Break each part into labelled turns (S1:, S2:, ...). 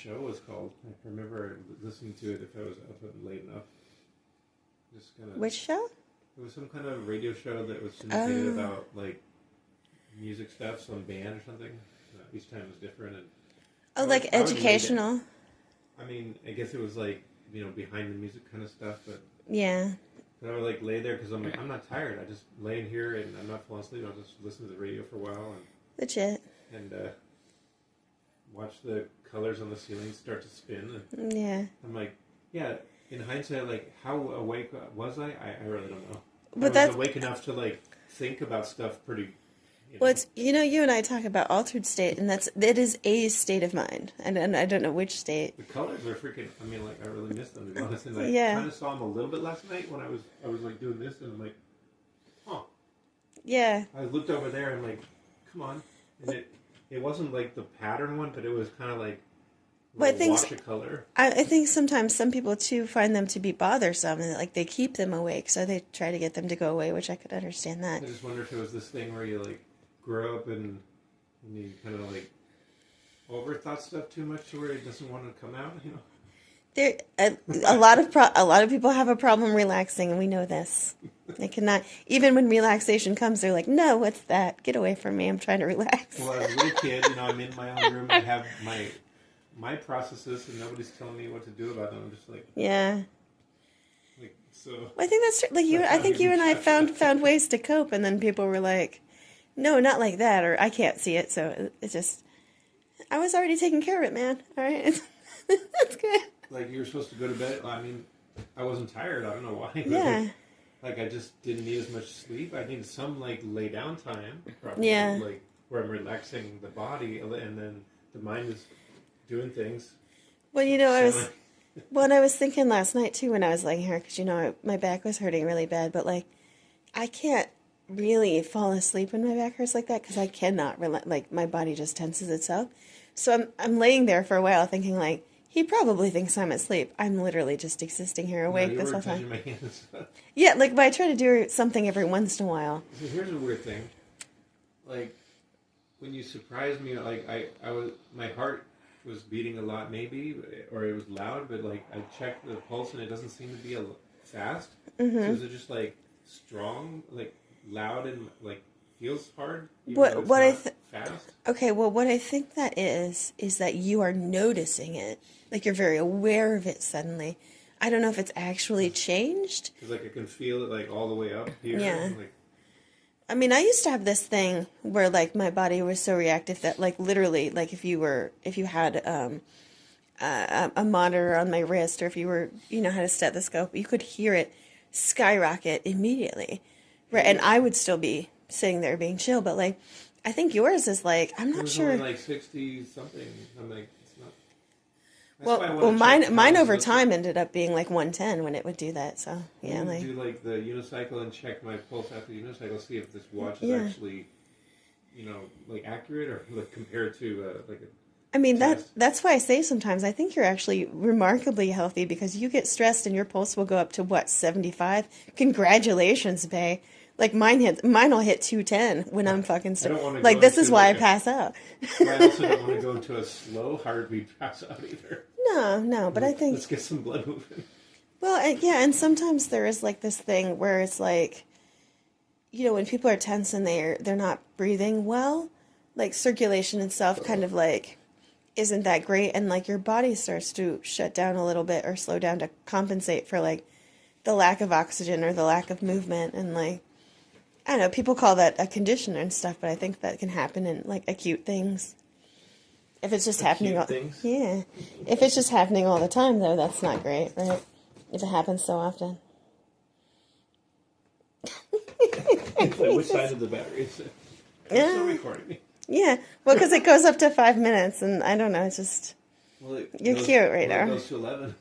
S1: show was called. I remember listening to it if I was up and late enough. Just kind of.
S2: Which show?
S1: It was some kind of radio show that was syndicated about like music stuff, some band or something. Each time was different. And
S2: like educational.
S1: I mean, I guess it was like behind the music kind of stuff, but
S2: yeah.
S1: But I would like lay there because I'm like, I'm not tired. I just lay in here and I'm not falling asleep. I'll just listen to the radio for a while
S2: legit
S1: and watch the colors on the ceiling start to spin. And
S2: yeah.
S1: I'm like, yeah. In hindsight, like how awake was I? I really don't know.
S2: But
S1: I was awake enough to like think about stuff pretty.
S2: Well, it's you and I talk about altered state, and it is a state of mind, and I don't know which state.
S1: The colors are freaking. I mean, like I really missed them. To be honest, and I kind of saw them a little bit last night when I was like doing this, and I'm like, huh.
S2: Yeah.
S1: I looked over there, and I'm like, come on, and it wasn't like the pattern one, but it was kind of like.
S2: Well, I think
S1: wash of color.
S2: I think sometimes some people too find them to be bothersome, and like they keep them awake, so they try to get them to go away, which I could understand that.
S1: I just wonder if it was this thing where you like grow up and you kind of like overthought stuff too much to where it doesn't want to come out.
S2: There, a lot of people have a problem relaxing, and we know this. They cannot, even when relaxation comes, they're like, "No, what's that? Get away from me! I'm trying to relax."
S1: Well, as a little kid, I'm in my own room. I have my processes, and nobody's telling me what to do about them. I'm just like,
S2: yeah.
S1: Like so.
S2: Well, I think that's like you. I think you and I found ways to cope, and then people were like, "No, not like that," or "I can't see it." So it's just, I was already taking care of it, man. All right, that's good.
S1: Like you were supposed to go to bed. I mean, I wasn't tired. I don't know why.
S2: Yeah.
S1: Like I just didn't need as much sleep. I needed some like lay down time. Probably,
S2: yeah.
S1: Like where I'm relaxing the body, and then the mind is doing things.
S2: Well, I was thinking last night too when I was laying here, because my back was hurting really bad, but like I can't really fall asleep when my back hurts like that because I cannot like my body just tenses itself. So I'm laying there for a while thinking like he probably thinks I'm asleep. I'm literally just existing here awake this whole time. Yeah, like but I try to do something every once in a while.
S1: So here's a weird thing, like when you surprised me, like I was my heart was beating a lot maybe, or it was loud, but like I checked the pulse and it doesn't seem to be fast.
S2: Mm-hmm.
S1: So is it just like strong, like loud and like feels hard? Fast?
S2: Okay, well what I think that is that you are noticing it. Like you're very aware of it suddenly. I don't know if it's actually changed.
S1: Because like I can feel it like all the way up here.
S2: Yeah.
S1: Like,
S2: I mean, I used to have this thing where, like, my body was so reactive that, like, literally, like, if you had a monitor on my wrist, or if you had a stethoscope, you could hear it skyrocket immediately, right? And I would still be sitting there being chill, but like, I think yours is like, I'm not sure.
S1: It was only like 60 something. I'm like, it's not.
S2: Well, mine over time ended up being like 110 when it would do that. So yeah,
S1: I do like the unicycle and check my pulse after the unicycle, see if this watch is actually, like accurate or like compared to like a.
S2: I mean that's why I say sometimes I think you're actually remarkably healthy because you get stressed and your pulse will go up to what 75. Congratulations, bae. Like mine will hit 210 when I'm fucking stressed. Like this is why I pass out.
S1: I also don't want to go into a slow heartbeat pass out either.
S2: No, but I think...
S1: Let's get some blood moving.
S2: Well, yeah, and sometimes there is like this thing where it's like, when people are tense and they're not breathing well, like circulation itself kind of like isn't that great, and like your body starts to shut down a little bit or slow down to compensate for like the lack of oxygen or the lack of movement, and like, I don't know, people call that a condition and stuff, but I think that can happen in like acute things. If it's just happening, yeah. If it's just happening all the time, though, that's not great, right? If it happens so often.
S1: It's like, which side of the battery is it? It's still recording me.
S2: Yeah, well, because it goes up to 5 minutes, and I don't know, it's just... Well, you're cute right now.
S1: It goes to 11.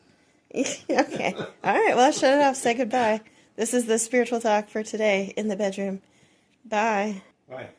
S2: Okay. All right, well, shut it off. Say goodbye. This is the spiritual talk for today in the bedroom. Bye.
S1: Bye.